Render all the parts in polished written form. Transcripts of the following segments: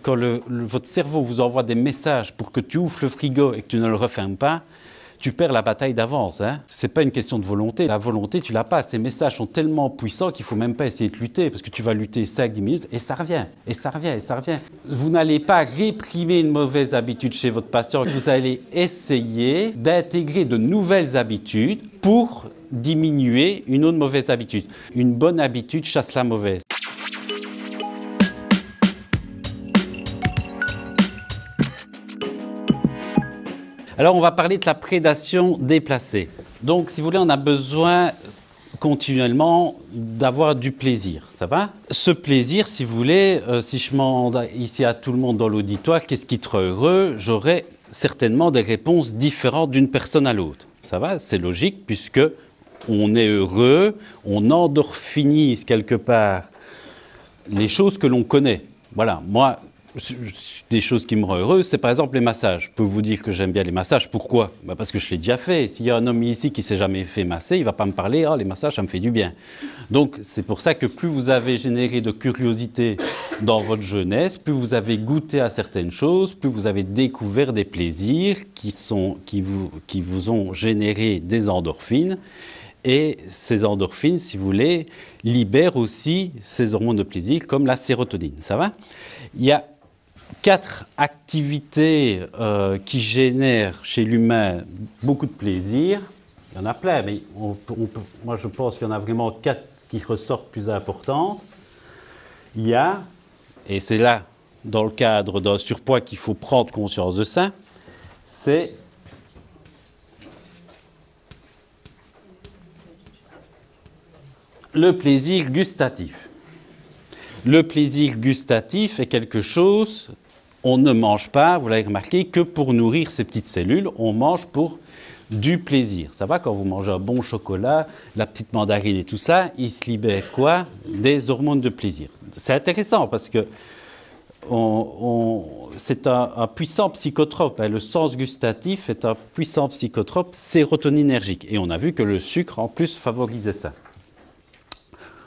quand votre cerveau vous envoie des messages pour que tu ouvres le frigo et que tu ne le refermes pas, tu perds la bataille d'avance. Hein. Ce n'est pas une question de volonté. La volonté, tu ne l'as pas. Ces messages sont tellement puissants qu'il ne faut même pas essayer de lutter, parce que tu vas lutter 5-10 minutes et ça revient, et ça revient, et ça revient. Vous n'allez pas réprimer une mauvaise habitude chez votre patient. Vous allez essayer d'intégrer de nouvelles habitudes pour diminuer une autre mauvaise habitude. Une bonne habitude chasse la mauvaise. Alors, on va parler de la prédation déplacée. Donc, si vous voulez, on a besoin continuellement d'avoir du plaisir. Ça va? Ce plaisir, si vous voulez, si je demande ici à tout le monde dans l'auditoire, qu'est-ce qui te rend heureux, j'aurai certainement des réponses différentes d'une personne à l'autre. Ça va? C'est logique, puisque on est heureux, on endorphinise quelque part les choses que l'on connaît. Voilà, moi, des choses qui me rendent heureux, c'est par exemple les massages. Je peux vous dire que j'aime bien les massages. Pourquoi? Parce que je l'ai déjà fait. S'il y a un homme ici qui ne s'est jamais fait masser, il ne va pas me parler « Ah, les massages, ça me fait du bien ». Donc, c'est pour ça que plus vous avez généré de curiosité dans votre jeunesse, plus vous avez goûté à certaines choses, plus vous avez découvert des plaisirs qui vous ont généré des endorphines. Et ces endorphines, si vous voulez, libèrent aussi ces hormones de plaisir comme la sérotonine. Ça va? Il y a 4 activités qui génèrent chez l'humain beaucoup de plaisir. Il y en a plein, mais moi je pense qu'il y en a vraiment 4 qui ressortent plus importantes. Il y a, et c'est là, dans le cadre d'un surpoids qu'il faut prendre conscience de ça, c'est le plaisir gustatif. Le plaisir gustatif est quelque chose, on ne mange pas, vous l'avez remarqué, que pour nourrir ces petites cellules, on mange pour du plaisir. Ça va, quand vous mangez un bon chocolat, la petite mandarine et tout ça, il se libère quoi? Des hormones de plaisir. C'est intéressant parce que c'est un puissant psychotrope. Le sens gustatif est un puissant psychotrope sérotoninergique. Et on a vu que le sucre, en plus, favorisait ça.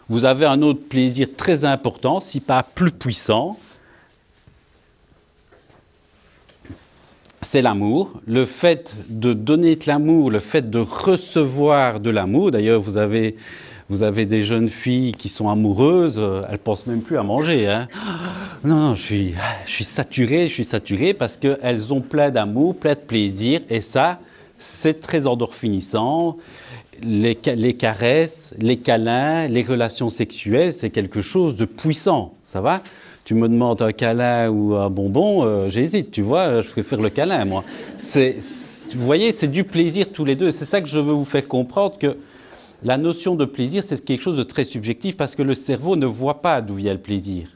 Vous avez un autre plaisir très important, si pas plus puissant, c'est l'amour. Le fait de donner de l'amour, le fait de recevoir de l'amour. D'ailleurs, vous avez des jeunes filles qui sont amoureuses, elles ne pensent même plus à manger. Hein. Non, je suis saturé parce qu'elles ont plein d'amour, plein de plaisir, et ça, c'est très endorphinissant. Les caresses, les câlins, les relations sexuelles, c'est quelque chose de puissant, ça va? Tu me demandes un câlin ou un bonbon, j'hésite, tu vois, je préfère le câlin, moi. Vous voyez, c'est du plaisir tous les deux, et c'est ça que je veux vous faire comprendre, que la notion de plaisir, c'est quelque chose de très subjectif, parce que le cerveau ne voit pas d'où vient le plaisir.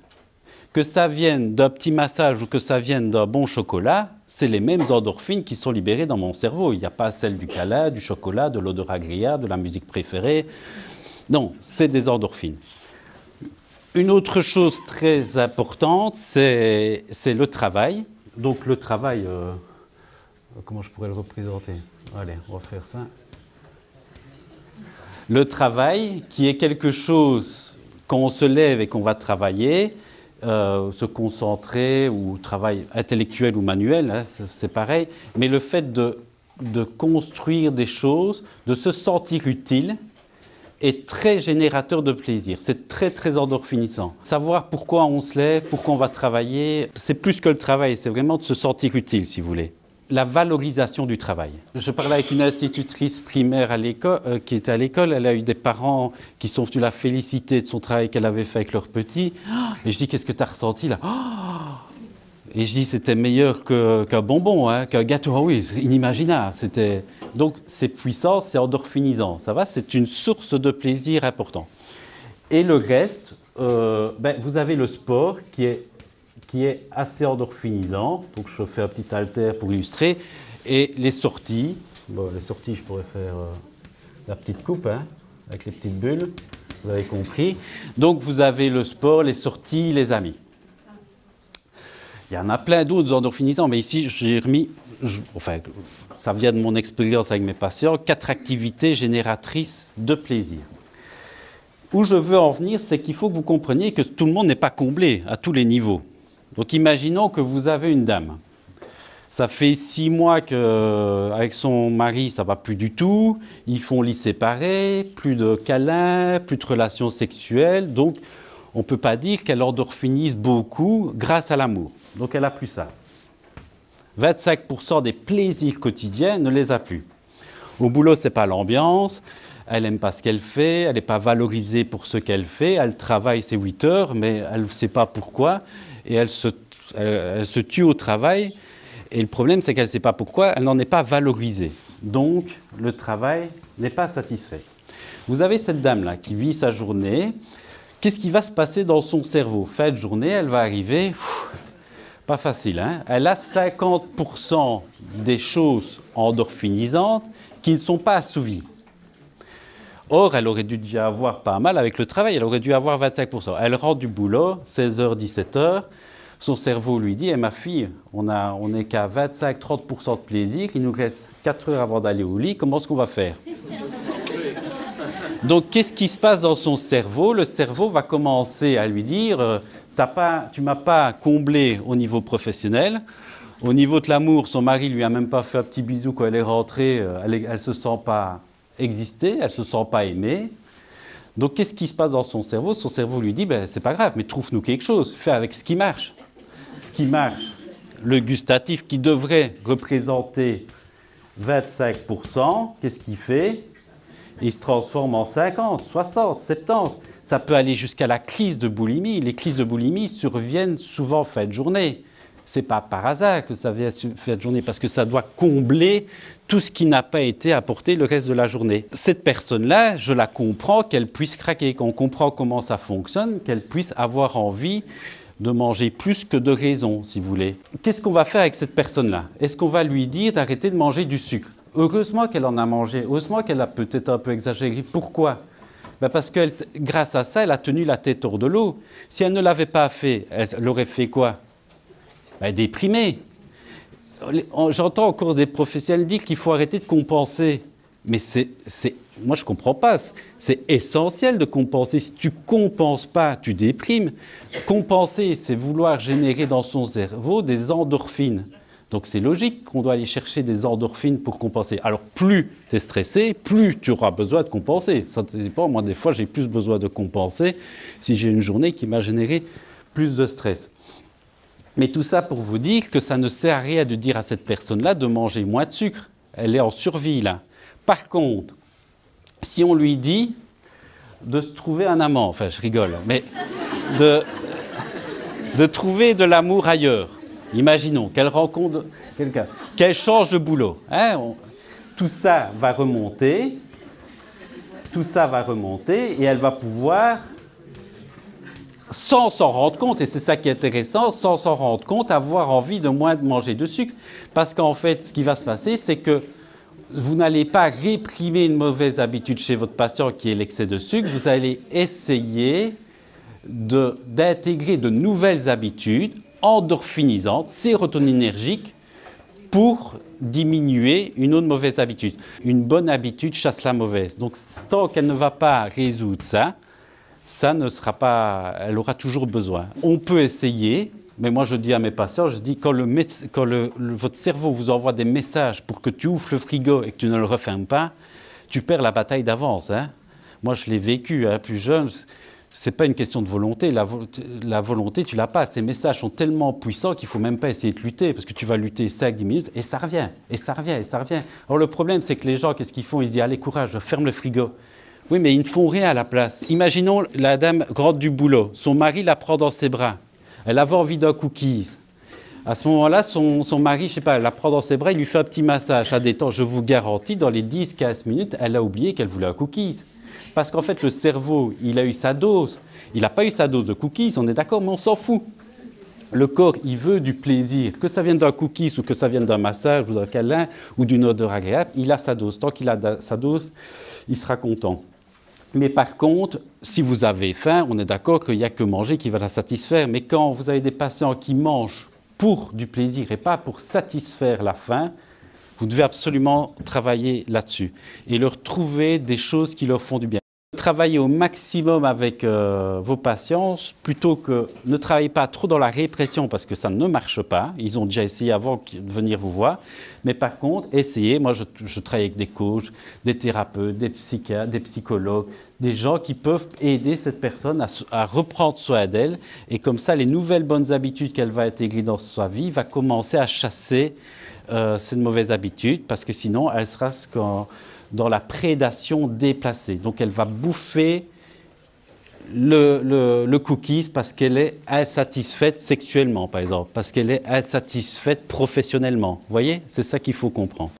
Que ça vienne d'un petit massage ou que ça vienne d'un bon chocolat, c'est les mêmes endorphines qui sont libérées dans mon cerveau. Il n'y a pas celle du câlin, du chocolat, de l'odeur agréable, de la musique préférée. Non, c'est des endorphines. Une autre chose très importante, c'est le travail. Donc le travail, comment je pourrais le représenter? Allez, on va faire ça. Le travail, qui est quelque chose, quand on se lève et qu'on va travailler, se concentrer, ou travail intellectuel ou manuel, hein, c'est pareil, mais le fait de construire des choses, de se sentir utile, est très générateur de plaisir. C'est très, très endorphinissant. Savoir pourquoi on se lève, pourquoi on va travailler, c'est plus que le travail, c'est vraiment de se sentir utile, si vous voulez. La valorisation du travail. Je parlais avec une institutrice primaire à l'école, qui était à l'école. Elle a eu des parents qui sont venus la féliciter de son travail qu'elle avait fait avec leurs petits. Et je dis, qu'est-ce que tu as ressenti là? Et je dis, c'était meilleur qu'un bonbon, hein, qu'un gâteau. Ah oui, inimaginable. Donc, c'est puissant, c'est endorphinisant. Ça va? C'est une source de plaisir important. Et le reste, vous avez le sport qui est assez endorphinisant. Donc, je fais un petit haltère pour illustrer. Et les sorties. Bon, les sorties, je pourrais faire la petite coupe, hein, avec les petites bulles. Vous avez compris. Donc, vous avez le sport, les sorties, les amis. Il y en a plein d'autres endorphinisants, mais ici, j'ai remis, ça vient de mon expérience avec mes patients, 4 activités génératrices de plaisir. Où je veux en venir, c'est qu'il faut que vous compreniez que tout le monde n'est pas comblé à tous les niveaux. Donc imaginons que vous avez une dame. Ça fait 6 mois qu'avec son mari, ça ne va plus du tout. Ils font lit séparé, plus de câlins, plus de relations sexuelles. Donc, on ne peut pas dire qu'elle endorphinise beaucoup grâce à l'amour. Donc, elle n'a plus ça. 25% des plaisirs quotidiens ne les a plus. Au boulot, ce n'est pas l'ambiance. Elle n'aime pas ce qu'elle fait. Elle n'est pas valorisée pour ce qu'elle fait. Elle travaille ses 8 heures, mais elle ne sait pas pourquoi. Et elle se tue au travail. Et le problème, c'est qu'elle ne sait pas pourquoi, elle n'en est pas valorisée. Donc, le travail n'est pas satisfait. Vous avez cette dame-là qui vit sa journée. Qu'est-ce qui va se passer dans son cerveau? Fin de journée, elle va arriver, pas facile, hein? Elle a 50% des choses endorphinisantes qui ne sont pas assouvies. Or, elle aurait dû déjà avoir pas mal avec le travail, elle aurait dû avoir 25%. Elle rentre du boulot, 16h, 17h. Son cerveau lui dit, ma fille, on n'est qu'à 25-30% de plaisir, il nous reste 4 heures avant d'aller au lit, comment est-ce qu'on va faire? Donc, qu'est-ce qui se passe dans son cerveau? Le cerveau va commencer à lui dire, tu ne m'as pas comblé au niveau professionnel, au niveau de l'amour, son mari ne lui a même pas fait un petit bisou quand elle est rentrée, elle ne se sent pas exister, elle ne se sent pas aimée. Donc, qu'est-ce qui se passe dans son cerveau? Son cerveau lui dit, c'est pas grave, mais trouve-nous quelque chose, fais avec ce qui marche. Ce qui marche, le gustatif qui devrait représenter 25%, qu'est-ce qu'il fait? Il se transforme en 50, 60, 70. Ça peut aller jusqu'à la crise de boulimie. Les crises de boulimie surviennent souvent fin de journée. Ce n'est pas par hasard que ça vient fin de journée, parce que ça doit combler tout ce qui n'a pas été apporté le reste de la journée. Cette personne-là, je la comprends, qu'elle puisse craquer, qu'on comprend comment ça fonctionne, qu'elle puisse avoir envie de manger plus que de raison, si vous voulez. Qu'est-ce qu'on va faire avec cette personne-là? Est-ce qu'on va lui dire d'arrêter de manger du sucre? Heureusement qu'elle en a mangé, heureusement qu'elle a peut-être un peu exagéré. Pourquoi? Parce que grâce à ça, elle a tenu la tête hors de l'eau. Si elle ne l'avait pas fait, elle aurait fait quoi? Déprimée. J'entends encore des professionnels dire qu'il faut arrêter de compenser. Mais moi, je ne comprends pas. C'est essentiel de compenser. Si tu ne compenses pas, tu déprimes. Compenser, c'est vouloir générer dans son cerveau des endorphines. Donc, c'est logique qu'on doit aller chercher des endorphines pour compenser. Alors, plus tu es stressé, plus tu auras besoin de compenser. Ça dépend. Moi, des fois, j'ai plus besoin de compenser si j'ai une journée qui m'a généré plus de stress. Mais tout ça pour vous dire que ça ne sert à rien de dire à cette personne-là de manger moins de sucre. Elle est en survie, là. Par contre, si on lui dit de se trouver un amant, enfin je rigole, mais de trouver de l'amour ailleurs, imaginons qu'elle rencontre quelqu'un, qu'elle change de boulot, hein, tout ça va remonter et elle va pouvoir, sans s'en rendre compte, et c'est ça qui est intéressant, sans s'en rendre compte, avoir envie de moins de manger de sucre. Parce qu'en fait, ce qui va se passer, c'est que vous n'allez pas réprimer une mauvaise habitude chez votre patient qui est l'excès de sucre, vous allez essayer d'intégrer de nouvelles habitudes endorphinisantes, sérotoninergiques, pour diminuer une autre mauvaise habitude. Une bonne habitude chasse la mauvaise. Donc tant qu'elle ne va pas résoudre ça, ça ne sera pas, elle aura toujours besoin. On peut essayer. Mais moi, je dis à mes patients, je dis, quand votre cerveau vous envoie des messages pour que tu ouvres le frigo et que tu ne le refermes pas, tu perds la bataille d'avance. Hein. Moi, je l'ai vécu, hein, plus jeune. Ce n'est pas une question de volonté. La volonté, tu ne l'as pas. Ces messages sont tellement puissants qu'il ne faut même pas essayer de lutter, parce que tu vas lutter 5-10 minutes et ça revient, et ça revient, et ça revient. Alors, le problème, c'est que les gens, qu'est-ce qu'ils font? Ils se disent, allez, courage, ferme le frigo. Oui, mais ils ne font rien à la place. Imaginons la dame rentre du boulot. Son mari la prend dans ses bras. Elle avait envie d'un cookies. À ce moment-là, son mari, je ne sais pas, elle la prend dans ses bras, il lui fait un petit massage à détendre. Je vous garantis, dans les 10-15 minutes, elle a oublié qu'elle voulait un cookies. Parce qu'en fait, le cerveau, il a eu sa dose. Il n'a pas eu sa dose de cookies, on est d'accord, mais on s'en fout. Le corps, il veut du plaisir. Que ça vienne d'un cookies ou que ça vienne d'un massage ou d'un câlin ou d'une odeur agréable, il a sa dose. Tant qu'il a sa dose, il sera content. Mais par contre, si vous avez faim, on est d'accord qu'il n'y a que manger qui va la satisfaire. Mais quand vous avez des patients qui mangent pour du plaisir et pas pour satisfaire la faim, vous devez absolument travailler là-dessus et leur trouver des choses qui leur font du bien. Le travailler au maximum avec vos patients, plutôt que ne travaillez pas trop dans la répression parce que ça ne marche pas. Ils ont déjà essayé avant de venir vous voir. Mais par contre, essayez. Moi, je travaille avec des coachs, des thérapeutes, des psychiatres, des psychologues, des gens qui peuvent aider cette personne à reprendre soin d'elle. Et comme ça, les nouvelles bonnes habitudes qu'elle va intégrer dans sa vie va commencer à chasser ces mauvaises habitudes parce que sinon, elle sera dans la prédation déplacée. Donc, elle va bouffer le cookies parce qu'elle est insatisfaite sexuellement, par exemple, parce qu'elle est insatisfaite professionnellement. Vous voyez, c'est ça qu'il faut comprendre.